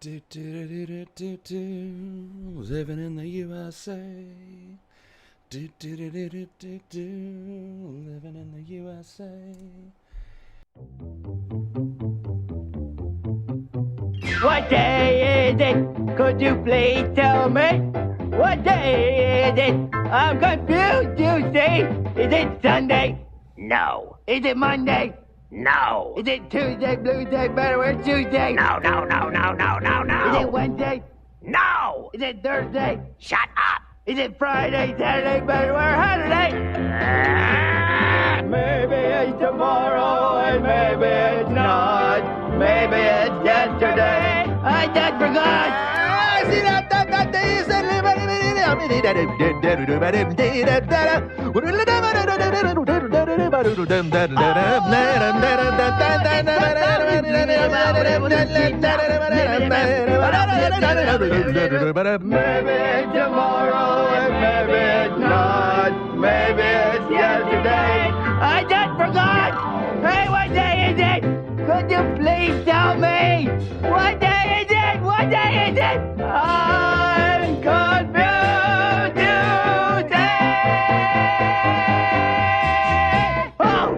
Living in the USA. Living in the USA. What day is it? Could you please tell me? What day is it? I'm confused, you see. Is it Sunday? No. Is it Monday? No. Is it Tuesday, Bluesday, Betterware, Tuesday? No. Is it Wednesday? No. Is it Thursday? Shut up. Is it Friday, Saturday, Betterware, Saturday? Maybe it's tomorrow and maybe it's not. Maybe it's yesterday. I just forgot. Maybe it's tomorrow and maybe it's not. Maybe it's yesterday. I just forgot. Hey, what day is it? Could you please tell me? What day is it? What day is it? I'm confused today. Oh!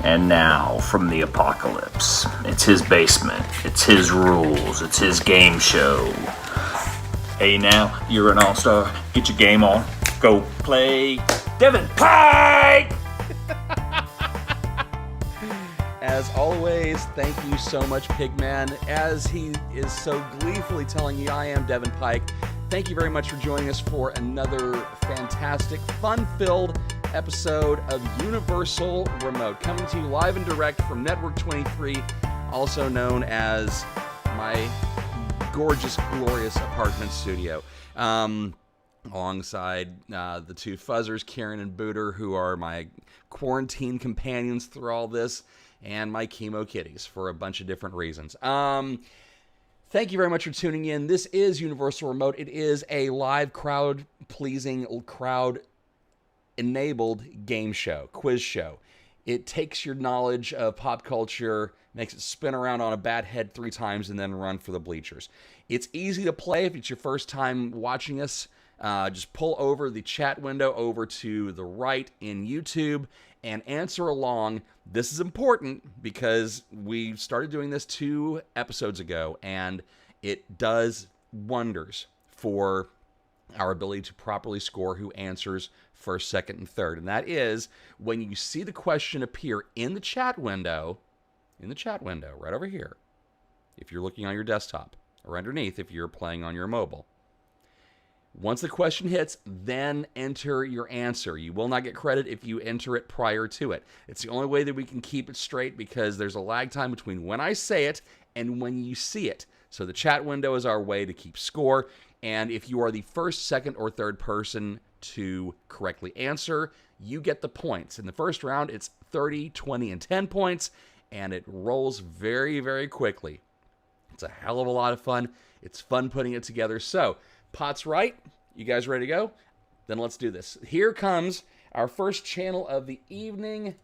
And now, from the apocalypse, it's his basement, it's his rules, it's his game show. Hey now, you're an all-star, get your game on, go play Devin Pike! As always, thank you so much, Pigman. As he is so gleefully telling you, I am Devin Pike. Thank you very much for joining us for another fantastic, fun-filled episode of Universal Remote, coming to you live and direct from Network 23, also known as my gorgeous, glorious apartment studio. Alongside the two fuzzers, Karen and Booter, who are my quarantine companions through all this, and my chemo kitties for a bunch of different reasons. Thank you very much for tuning in. This is Universal Remote. It is a live, crowd-pleasing, crowd-enabled game show, quiz show. It takes your knowledge of pop culture, makes it spin around on a bat head 3 times, and then run for the bleachers. It's easy to play if it's your first time watching us. Just pull over the chat window over to the right in YouTube and answer along. This is important because we started doing this 2 episodes ago, and it does wonders for our ability to properly score who answers first, second, and third. And that is when you see the question appear in the chat window, right over here, if you're looking on your desktop, or underneath if you're playing on your mobile. Once the question hits, then enter your answer. You will not get credit if you enter it prior to it. It's the only way that we can keep it straight because there's a lag time between when I say it and when you see it. So the chat window is our way to keep score. And if you are the first, second, or third person to correctly answer, you get the points. In the first round, it's 30, 20, and 10 points, and it rolls very, very quickly. It's a hell of a lot of fun. It's fun putting it together. So, pot's right. You guys ready to go? Then let's do this. Here comes our first channel of the evening,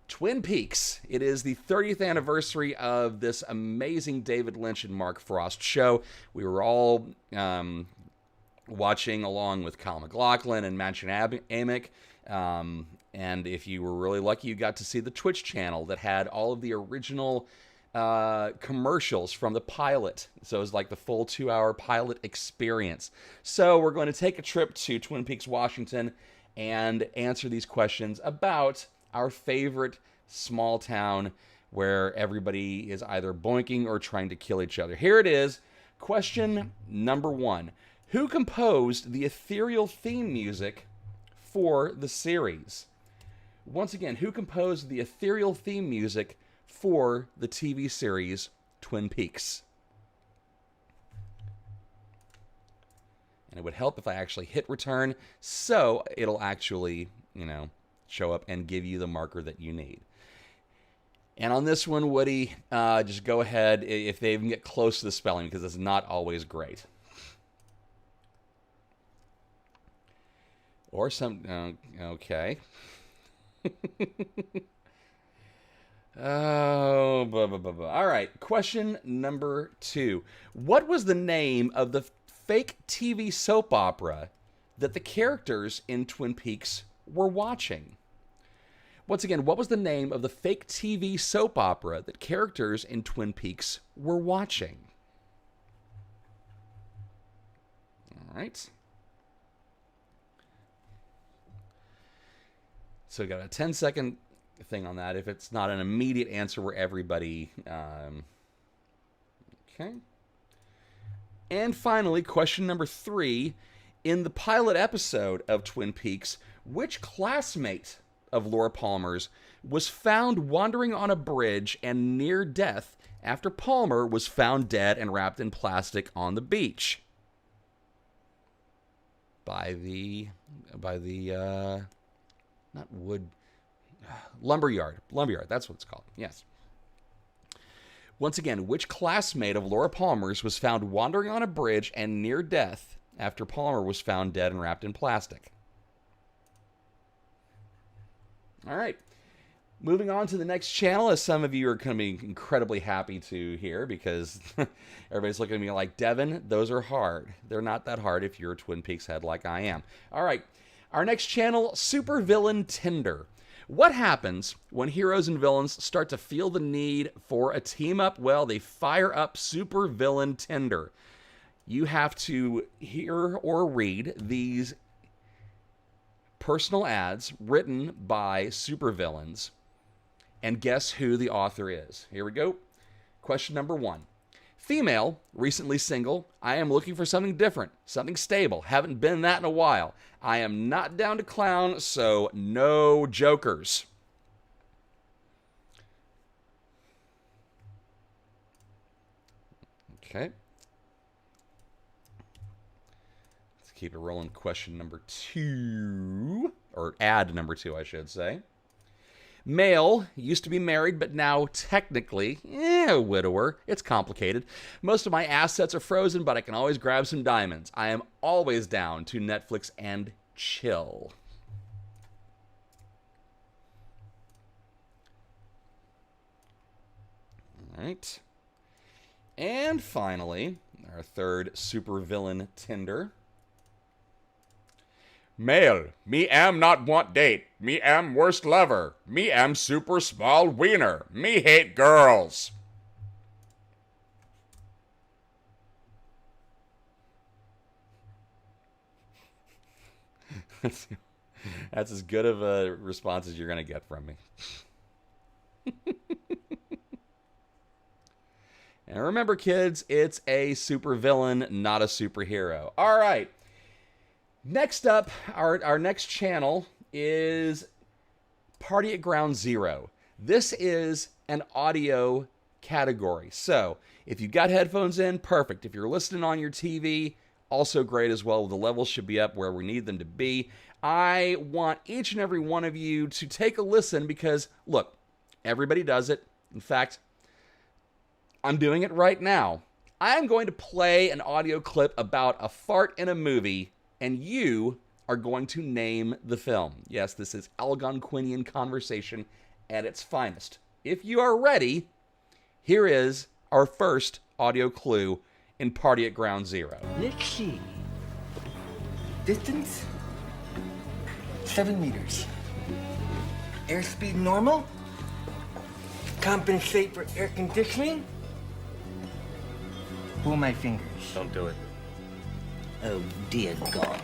Twin Peaks. It is the 30th anniversary of this amazing David Lynch and Mark Frost show. We were all watching along with Kyle MacLachlan and Mansion Amick. And if you were really lucky, you got to see the Twitch channel that had all of the original commercials from the pilot. So it was like the full 2-hour pilot experience. So we're going to take a trip to Twin Peaks, Washington, and answer these questions about our favorite small town where everybody is either boinking or trying to kill each other. Here it is. Question number 1. Who composed the ethereal theme music for the series? Once again, who composed the ethereal theme music for the TV series Twin Peaks? And it would help if I actually hit return, so it'll actually, show up and give you the marker that you need. And on this one, Woody, just go ahead if they even get close to the spelling, because it's not always great. Or some... okay. Oh, blah, blah, blah, blah. All right, question number 2. What was the name of the fake TV soap opera that the characters in Twin Peaks were watching? Once again, what was the name of the fake TV soap opera that characters in Twin Peaks were watching? All right. So we got a 10-second thing on that. If it's not an immediate answer where everybody... okay. And finally, question number 3. In the pilot episode of Twin Peaks, which classmate of Laura Palmer's was found wandering on a bridge and near death after Palmer was found dead and wrapped in plastic on the beach? By the not wood, lumberyard, that's what it's called, yes. Once again, which classmate of Laura Palmer's was found wandering on a bridge and near death after Palmer was found dead and wrapped in plastic? All right. Moving on to the next channel, as some of you are going to be incredibly happy to hear, because everybody's looking at me like, Devin, those are hard. They're not that hard if you're a Twin Peaks head like I am. All right. Our next channel, Supervillain Tinder. What happens when heroes and villains start to feel the need for a team-up? Well, they fire up Supervillain Tinder. You have to hear or read these personal ads written by supervillains and guess who the author is. Here we go. Question number 1. Female, recently single. I am looking for something different, something stable. Haven't been that in a while. I am not down to clown, so no jokers. Okay. Let's keep it rolling. Question number 2, or ad number 2, I should say. Male, used to be married, but now technically, a widower. It's complicated. Most of my assets are frozen, but I can always grab some diamonds. I am always down to Netflix and chill. All right. And finally, our third supervillain Tinder. Male, me am not want date. Me am worst lover. Me am super small wiener. Me hate girls. That's as good of a response as you're going to get from me. And remember, kids, it's a supervillain, not a superhero. All right. Next up, our next channel is Party at Ground Zero. This is an audio category. So if you've got headphones in, perfect. If you're listening on your TV, also great as well. The levels should be up where we need them to be. I want each and every one of you to take a listen because, look, everybody does it. In fact, I'm doing it right now. I am going to play an audio clip about a fart in a movie, and you are going to name the film. Yes, this is Algonquinian conversation at its finest. If you are ready, here is our first audio clue in Party at Ground Zero. Let's see. Distance? 7 meters. Airspeed normal? Compensate for air conditioning? Pull my fingers. Don't do it. Oh, dear God.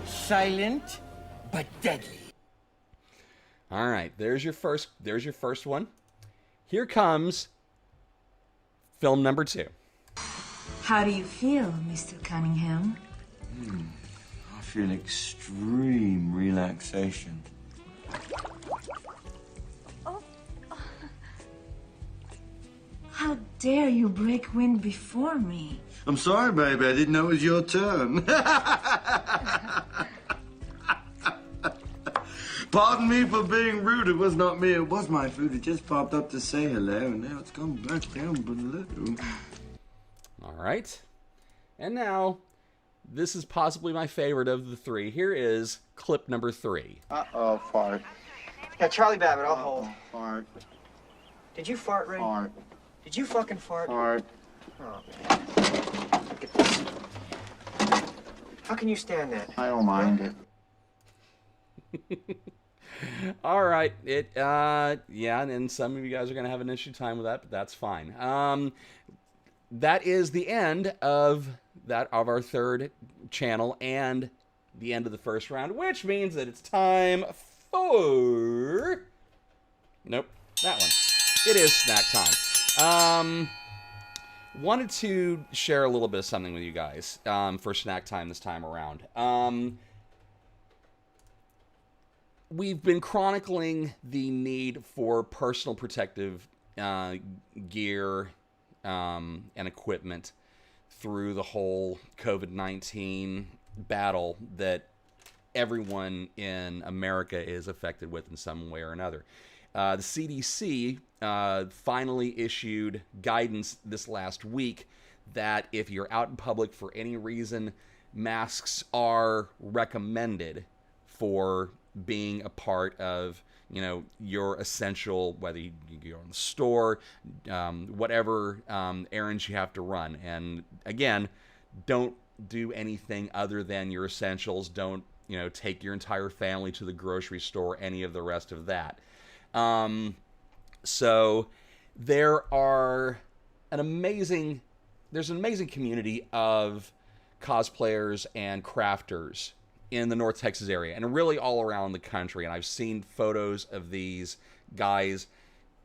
Silent, but deadly. All right, there's your first one. Here comes film number 2. How do you feel, Mr. Cunningham? I feel extreme relaxation. How dare you break wind before me? I'm sorry, baby. I didn't know it was your turn. Pardon me for being rude. It was not me. It was my food. It just popped up to say hello, and now it's gone back down below. All right. And now, this is possibly my favorite of the three. Here is clip number 3. Uh-oh, fart. Yeah, Charlie Babbitt, I'll hold. Fart. Did you fart, Ray? Fart. Did you fucking fart? Fart. Oh, man. Look at this. How can you stand that? I don't mind it. All right. Yeah, and some of you guys are going to have an issue time with that, but that's fine. That is the end of our third channel and the end of the first round, which means that it's time for... Nope, that one. It is snack time. Wanted to share a little bit of something with you guys for snack time this time around. We've been chronicling the need for personal protective gear and equipment through the whole COVID-19 battle that everyone in America is affected with in some way or another. The CDC finally issued guidance this last week that if you're out in public for any reason, masks are recommended for being a part of, you know, your essential, whether you go in the store, whatever errands you have to run. And again, don't do anything other than your essentials. Don't, you know, take your entire family to the grocery store, any of the rest of that. So there's an amazing community of cosplayers and crafters in the North Texas area and really all around the country. And I've seen photos of these guys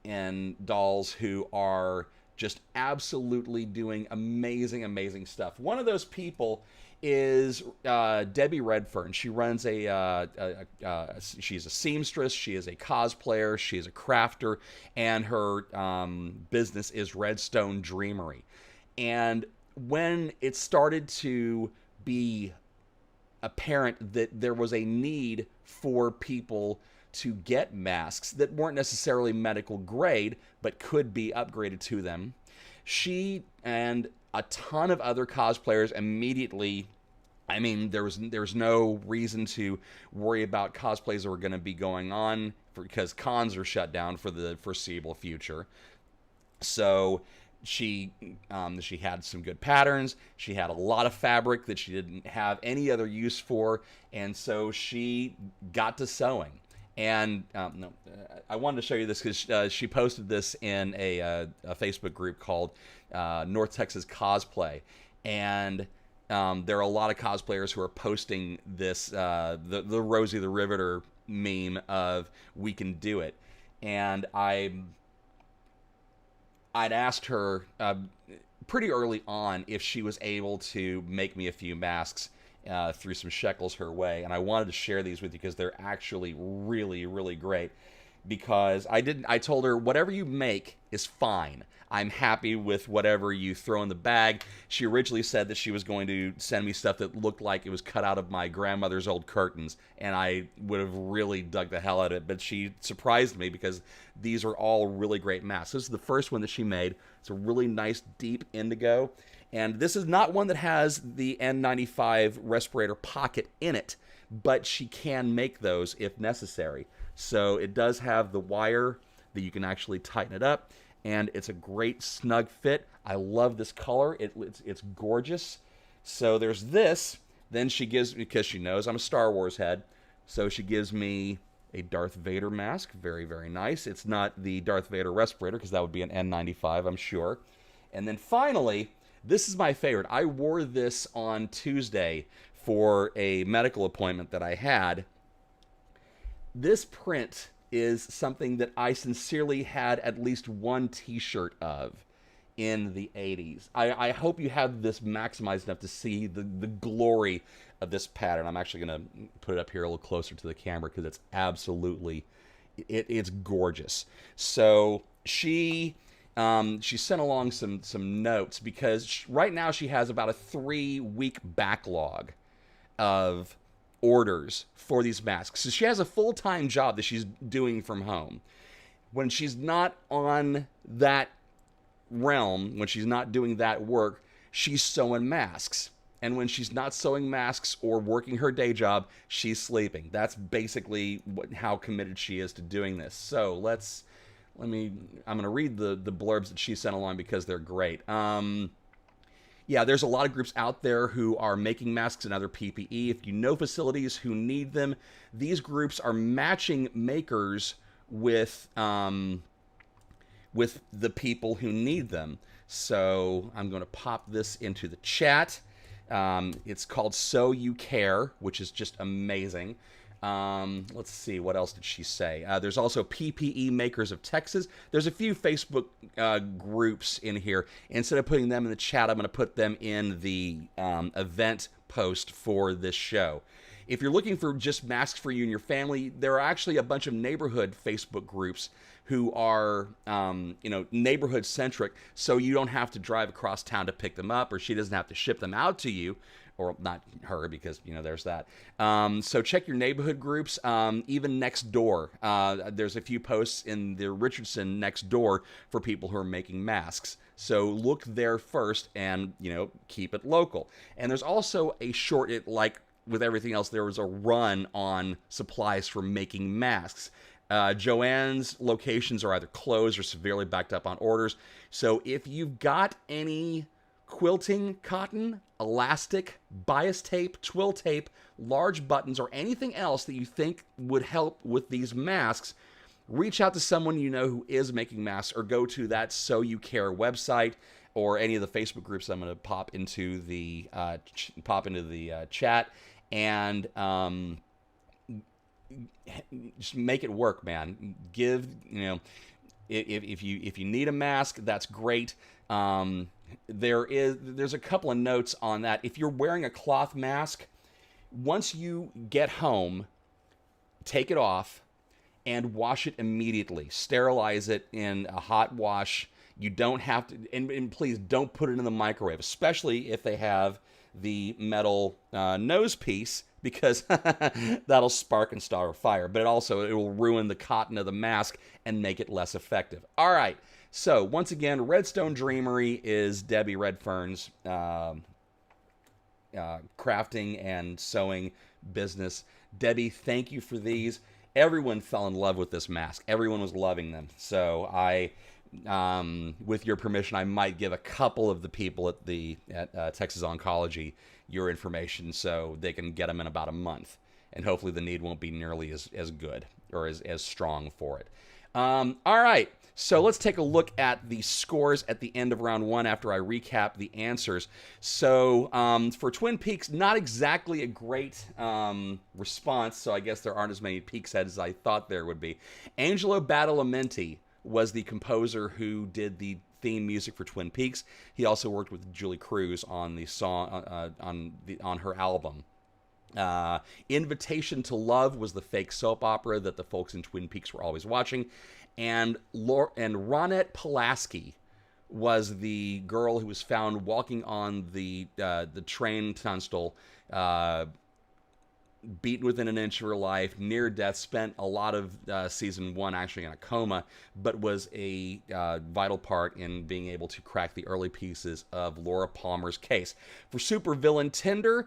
and dolls who are just absolutely doing amazing stuff. One of those people is Debbie Redfern. She runs she's a seamstress, she is a cosplayer, she is a crafter, and her business is Redstone Dreamery. And when it started to be apparent that there was a need for people to get masks that weren't necessarily medical grade, but could be upgraded to them, she and a ton of other cosplayers immediately, I mean, there was no reason to worry about cosplays that were going to be going on because cons are shut down for the foreseeable future. So she had some good patterns. She had a lot of fabric that she didn't have any other use for, and so she got to sewing. And I wanted to show you this because she posted this in a Facebook group called North Texas Cosplay, and there are a lot of cosplayers who are posting this the Rosie the Riveter meme of "We can do it," and I'd asked her pretty early on if she was able to make me a few masks through some shekels her way, and I wanted to share these with you because they're actually really great. Because I told her, whatever you make is fine. I'm happy with whatever you throw in the bag. She originally said that she was going to send me stuff that looked like it was cut out of my grandmother's old curtains, and I would have really dug the hell out of it. But she surprised me because these are all really great masks. This is the first one that she made. It's a really nice deep indigo. And this is not one that has the N95 respirator pocket in it, but she can make those if necessary. So it does have the wire that you can actually tighten it up, and it's a great snug fit. I love this color. It's gorgeous. So there's this. Then she gives, because she knows I'm a Star Wars head, so she gives me a Darth Vader mask. Very nice. It's not the Darth Vader respirator because that would be an N95, I'm sure. And then finally, this is my favorite. I wore this on Tuesday for a medical appointment that I had. This print is something that I sincerely had at least one t-shirt of in the 80s. I hope you have this maximized enough to see the glory of this pattern. I'm actually going to put it up here a little closer to the camera because it's absolutely, it's gorgeous. So she sent along some notes because right now she has about a 3-week backlog of orders for these masks. So she has a full-time job that she's doing from home. When she's not on that realm, when she's not doing that work, she's sewing masks. And when she's not sewing masks or working her day job, she's sleeping. That's basically how committed she is to doing this. So I'm going to read the blurbs that she sent along because they're great. Yeah, there's a lot of groups out there who are making masks and other PPE. If you know facilities who need them, these groups are matching makers with the people who need them. So I'm going to pop this into the chat. It's called So You Care, which is just amazing. Let's see, what else did she say? There's also PPE Makers of Texas. There's a few Facebook groups in here. Instead of putting them in the chat, I'm going to put them in the event post for this show. If you're looking for just masks for you and your family, there are actually a bunch of neighborhood Facebook groups who are, neighborhood centric, so you don't have to drive across town to pick them up, or she doesn't have to ship them out to you, or not her, because, there's that. So check your neighborhood groups, even next door. There's a few posts in the Richardson next door for people who are making masks. So look there first and, keep it local. And there's also a like with everything else, there was a run on supplies for making masks. Joanne's locations are either closed or severely backed up on orders. So if you've got any quilting cotton, elastic, bias tape, twill tape, large buttons, or anything else that you think would help with these masks, reach out to someone you know who is making masks, or go to that So You Care website or any of the Facebook groups I'm going to pop into the chat, and just make it work, man. If you need a mask, that's great. There's a couple of notes on that. If you're wearing a cloth mask, once you get home, take it off and wash it immediately. Sterilize it in a hot wash. You don't have to, and please don't put it in the microwave, especially if they have the metal nose piece, because that'll spark and start a fire. But it will ruin the cotton of the mask and make it less effective. All right. So once again, Redstone Dreamery is Debbie Redfern's crafting and sewing business. Debbie, thank you for these. Everyone fell in love with this mask. Everyone was loving them. So with your permission, I might give a couple of the people at Texas Oncology your information so they can get them in about a month. And hopefully the need won't be nearly as good or as strong for it. All right. So let's take a look at the scores at the end of round one after I recap the answers. So for Twin Peaks, not exactly a great response, so I guess there aren't as many Peaks heads as I thought there would be. Angelo Badalamenti was the composer who did the theme music for Twin Peaks. He also worked with Julie Cruz on the song on her album. Invitation to Love was the fake soap opera that the folks in Twin Peaks were always watching. And Ronette Pulaski was the girl who was found walking on the train tunnel, beaten within an inch of her life, near death, spent a lot of season one actually in a coma, but was a vital part in being able to crack the early pieces of Laura Palmer's case. For supervillain Tinder,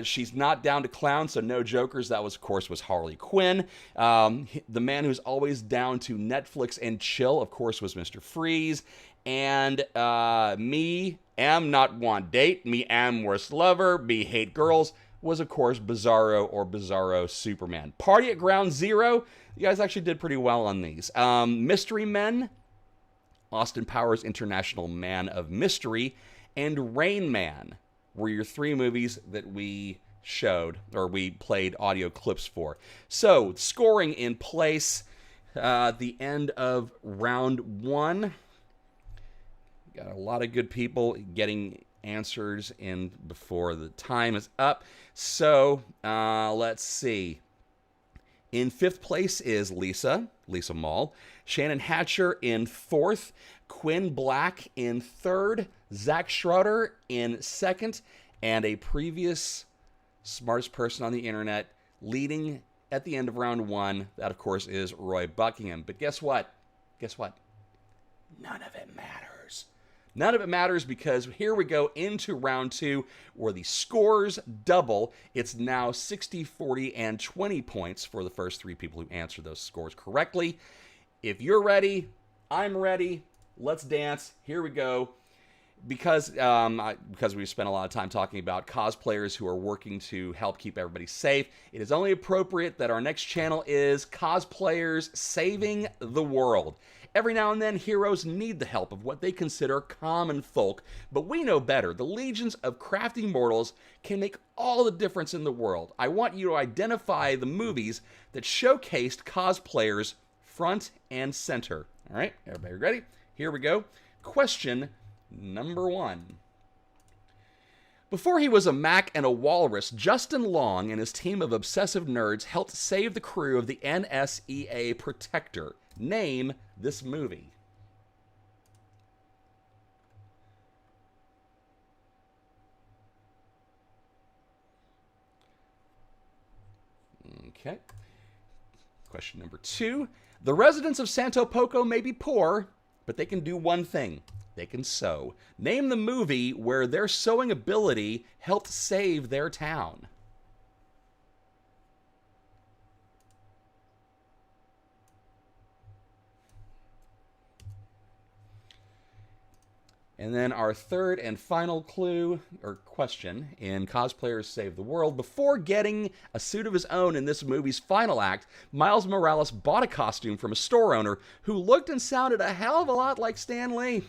she's not down to clown, so no jokers. That was, of course, Harley Quinn. The man who's always down to Netflix and chill, of course, was Mr. Freeze. And me am not want date, me am worst lover, me hate girls, was, of course, Bizarro or Bizarro Superman. Party at Ground Zero, you guys actually did pretty well on these. Mystery Men, Austin Powers International Man of Mystery, and Rain Man were your three movies that we showed, or we played audio clips for. So, scoring in place, the end of round one. Got a lot of good people getting answers in before the time is up. So let's see. In fifth place is Lisa Mall. Shannon Hatcher in fourth. Quinn Black in third. Zach Schroeder in second. And a previous smartest person on the internet, leading at the end of round 1. That, of course, is Roy Buckingham. But guess what? Guess what? None of it matters. None of it matters because here we go into round 2 where the scores double. It's now 60, 40, and 20 points for the first 3 people who answer those scores correctly. If you're ready, I'm ready. Let's dance. Here we go. Because we've spent a lot of time talking about cosplayers who are working to help keep everybody safe, it is only appropriate that our next channel is Cosplayers Saving the World. Every now and then, heroes need the help of what they consider common folk, but we know better. The legions of crafty mortals can make all the difference in the world. I want you to identify the movies that showcased cosplayers front and center. All right, everybody ready? Here we go. Question number 1. Before he was a Mac and a walrus, Justin Long and his team of obsessive nerds helped save the crew of the NSEA Protector. Name this movie. Okay. Question number 2. The residents of Santo Poco may be poor, but they can do one thing. They can sew. Name the movie where their sewing ability helped save their town. And then our third and final clue, or question, in Cosplayers Save the World. Before getting a suit of his own in this movie's final act, Miles Morales bought a costume from a store owner who looked and sounded a hell of a lot like Stan Lee.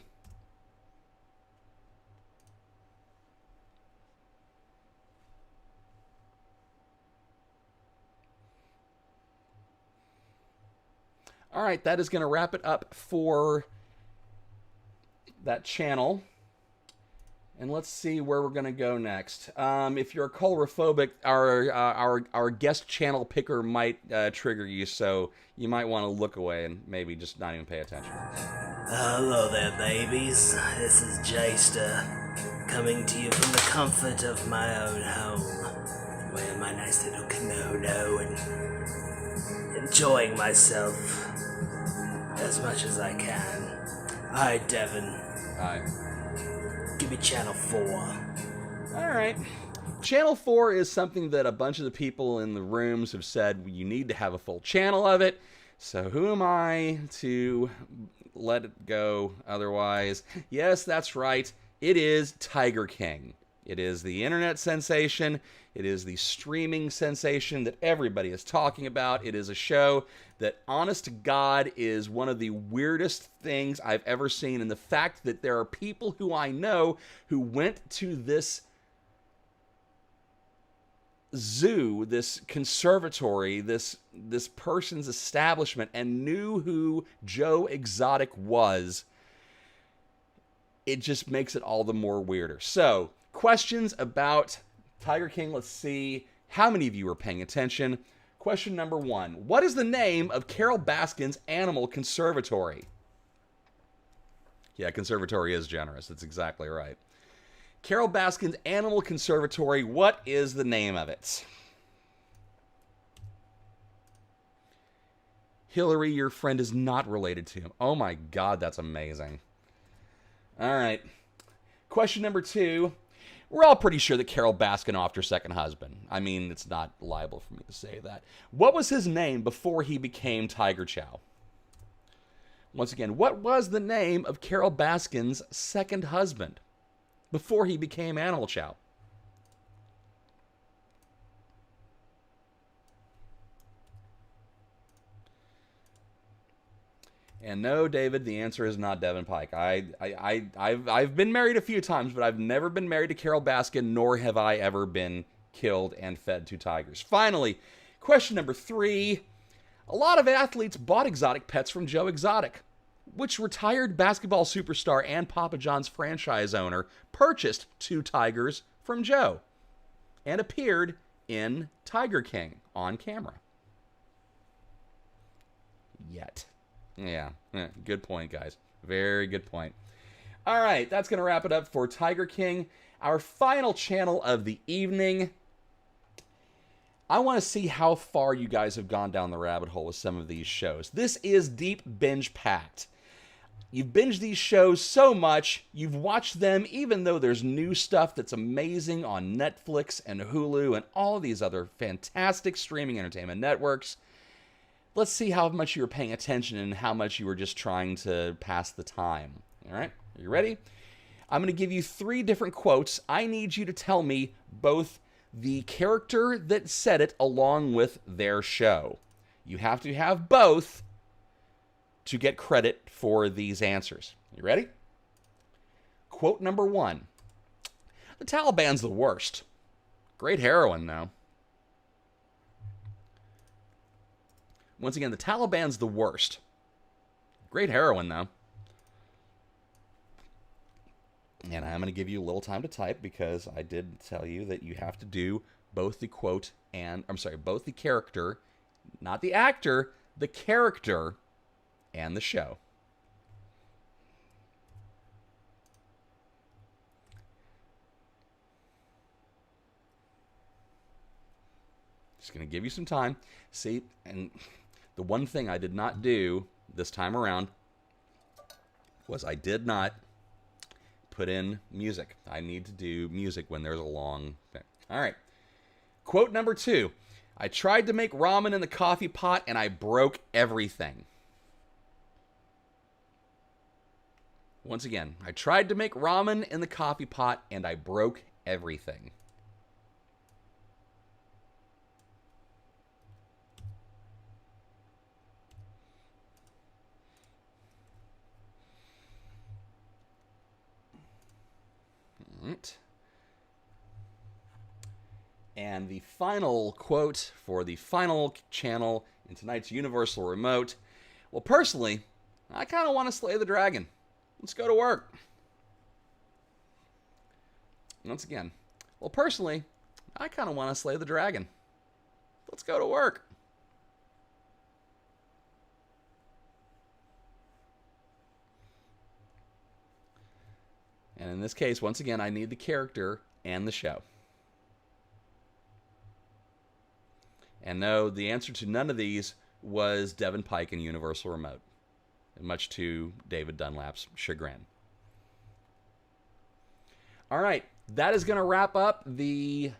All right, that is going to wrap it up for that channel. And let's see where we're going to go next. If you're chorophobic, our guest channel picker might trigger you, so you might want to look away and maybe just not even pay attention. Hello there, babies. This is Jester, coming to you from the comfort of my own home, wearing my nice little kimono and enjoying myself as much as I can. Hi, Devin. Hi. Give me channel 4. All right. Channel 4 is something that a bunch of the people in the rooms have said you need to have a full channel of it. So who am I to let it go otherwise? Yes, that's right. It is Tiger King. It is the internet sensation. It is the streaming sensation that everybody is talking about. It is a show that, honest to God, is one of the weirdest things I've ever seen. And the fact that there are people who I know who went to this zoo, this conservatory, this person's establishment, and knew who Joe Exotic was, it just makes it all the more weirder. So, questions about Tiger King. Let's see how many of you are paying attention. Question number 1. What is the name of Carol Baskin's animal conservatory? Yeah, conservatory is generous. That's exactly right. Carol Baskin's animal conservatory, what is the name of it? Hillary, your friend is not related to him. Oh my God, that's amazing. All right. Question number 2. We're all pretty sure that Carol Baskin offed her second husband. I mean, it's not liable for me to say that. What was his name before he became Tiger Chow? Once again, what was the name of Carol Baskin's second husband before he became Animal Chow? And no, David, the answer is not Devin Pike. I've been married a few times, but I've never been married to Carol Baskin, nor have I ever been killed and fed to tigers. Finally, question number 3. A lot of athletes bought exotic pets from Joe Exotic. Which retired basketball superstar and Papa John's franchise owner purchased 2 tigers from Joe and appeared in Tiger King on camera? Yet. Yeah, good point, guys. Very good point. All right, that's going to wrap it up for Tiger King. Our final channel of the evening I want to see how far you guys have gone down the rabbit hole with some of these shows. This is deep binge packed. You've binged these shows so much, you've watched them even though there's new stuff that's amazing on Netflix and Hulu and all these other fantastic streaming entertainment networks. Let's see how much you were paying attention and how much you were just trying to pass the time. All right, are you ready? I'm going to give you 3 different quotes. I need you to tell me both the character that said it along with their show. You have to have both to get credit for these answers. You ready? Quote number 1. The Taliban's the worst. Great heroin, though. Once again, the Taliban's the worst. Great heroin, though. And I'm going to give you a little time to type because I did tell you that you have to do both the quote and, both the character, not the actor, the character, and the show. Just going to give you some time. See, and the one thing I did not do this time around was I did not put in music. I need to do music when there's a long thing. All right. Quote number 2. I tried to make ramen in the coffee pot and I broke everything. Once again, I tried to make ramen in the coffee pot and I broke everything. All right. And the final quote for the final channel in tonight's Universal Remote. Well, personally, I kind of want to slay the dragon. Let's go to work. Once again, well, personally, I kind of want to slay the dragon. Let's go to work. And in this case, once again, I need the character and the show. And no, the answer to none of these was Devin Pike in Universal Remote, much to David Dunlap's chagrin. All right, that is going to wrap up the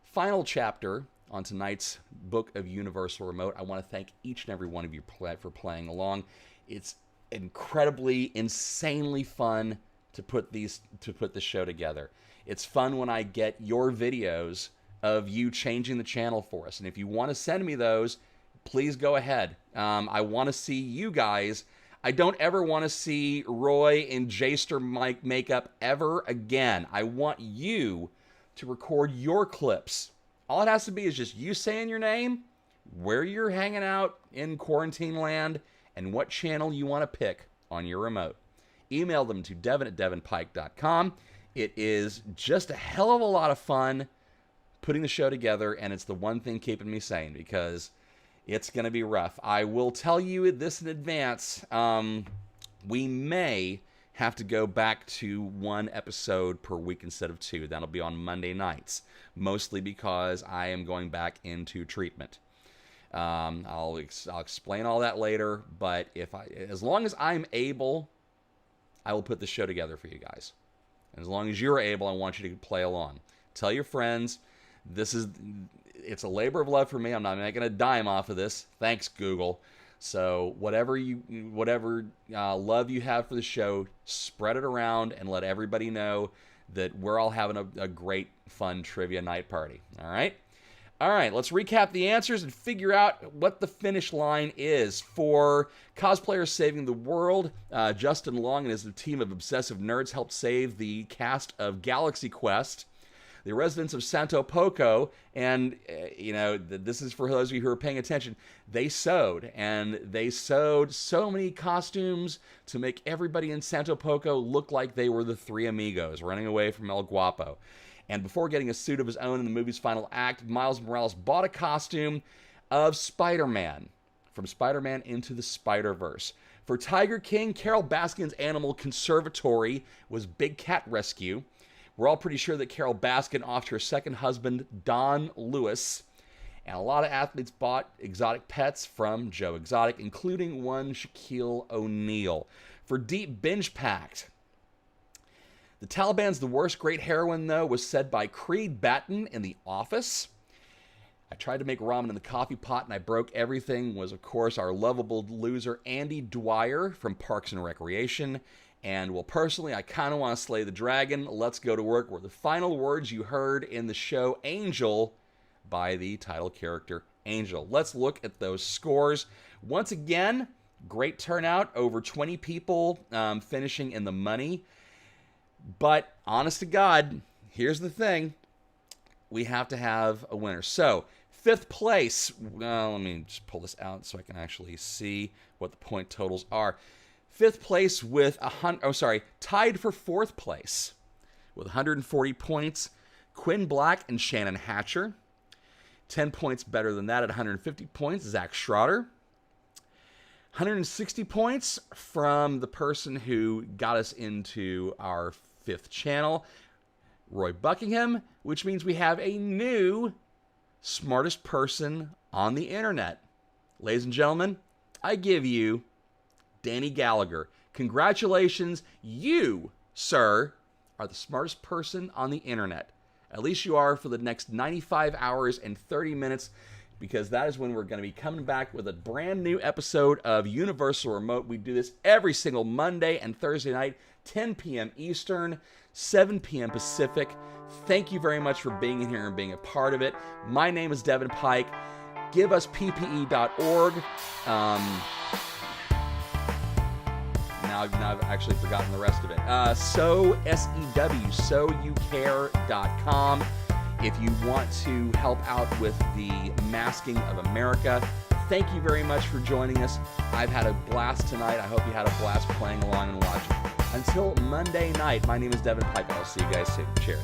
final chapter on tonight's book of Universal Remote. I want to thank each and every one of you for playing along. It's incredibly, insanely fun to put the show together. It's fun when I get your videos of you changing the channel for us. And if you want to send me those, please go ahead. I want to see you guys. I don't ever want to see Roy in Jester makeup ever again. I want you to record your clips. All it has to be is just you saying your name, where you're hanging out in quarantine land, and what channel you want to pick on your remote. Email them to devin@devinpike.com. It is just a hell of a lot of fun putting the show together, and it's the one thing keeping me sane because it's going to be rough. I will tell you this in advance. We may have to go back to 1 episode per week instead of 2. That'll be on Monday nights, mostly because I am going back into treatment. I'll explain all that later, but as long as I'm able, I will put the show together for you guys. And as long as you're able, I want you to play along. Tell your friends. It's a labor of love for me. I'm not making a dime off of this. Thanks, Google. So whatever love you have for the show, spread it around and let everybody know that we're all having a great, fun trivia night party. All right? All right, let's recap the answers and figure out what the finish line is. For Cosplayers Saving the World, Justin Long and his team of obsessive nerds helped save the cast of Galaxy Quest, the residents of Santo Poco, and, this is for those of you who are paying attention, they sewed so many costumes to make everybody in Santo Poco look like they were the three amigos running away from El Guapo. And before getting a suit of his own in the movie's final act, Miles Morales bought a costume of Spider-Man, from Spider-Man Into the Spider-Verse. For Tiger King, Carol Baskin's animal conservatory was Big Cat Rescue. We're all pretty sure that Carol Baskin offed her second husband, Don Lewis. And a lot of athletes bought exotic pets from Joe Exotic, including one Shaquille O'Neal. For Deep Binge Packed, the Taliban's the worst great heroine, though, was said by Creed Batten in The Office. I tried to make ramen in the coffee pot and I broke everything was, of course, our lovable loser Andy Dwyer from Parks and Recreation. And, well, personally, I kind of want to slay the dragon. Let's go to work were the final words you heard in the show Angel by the title character Angel. Let's look at those scores. Once again, great turnout, over 20 people finishing in the money. But, honest to God, here's the thing. We have to have a winner. So, 5th place, well, let me just pull this out so I can actually see what the point totals are. 5th place with tied for 4th place with 140 points, Quinn Black and Shannon Hatcher. 10 points better than that at 150 points, Zach Schroeder. 160 points from the person who got us into our 5th channel, Roy Buckingham, which means we have a new smartest person on the internet. Ladies and gentlemen, I give you Danny Gallagher. Congratulations, you, sir, are the smartest person on the internet. At least you are for the next 95 hours and 30 minutes, because that is when we're going to be coming back with a brand new episode of Universal Remote. We do this every single Monday and Thursday night, 10 p.m. Eastern, 7 p.m. Pacific. Thank you very much for being here and being a part of it. My name is Devin Pike. Give us ppe.org. Now I've actually forgotten the rest of it. SOUcare.com. If you want to help out with the masking of America, thank you very much for joining us. I've had a blast tonight. I hope you had a blast playing along and watching. Until Monday night, my name is Devin Pike. I'll see you guys soon. Cheers.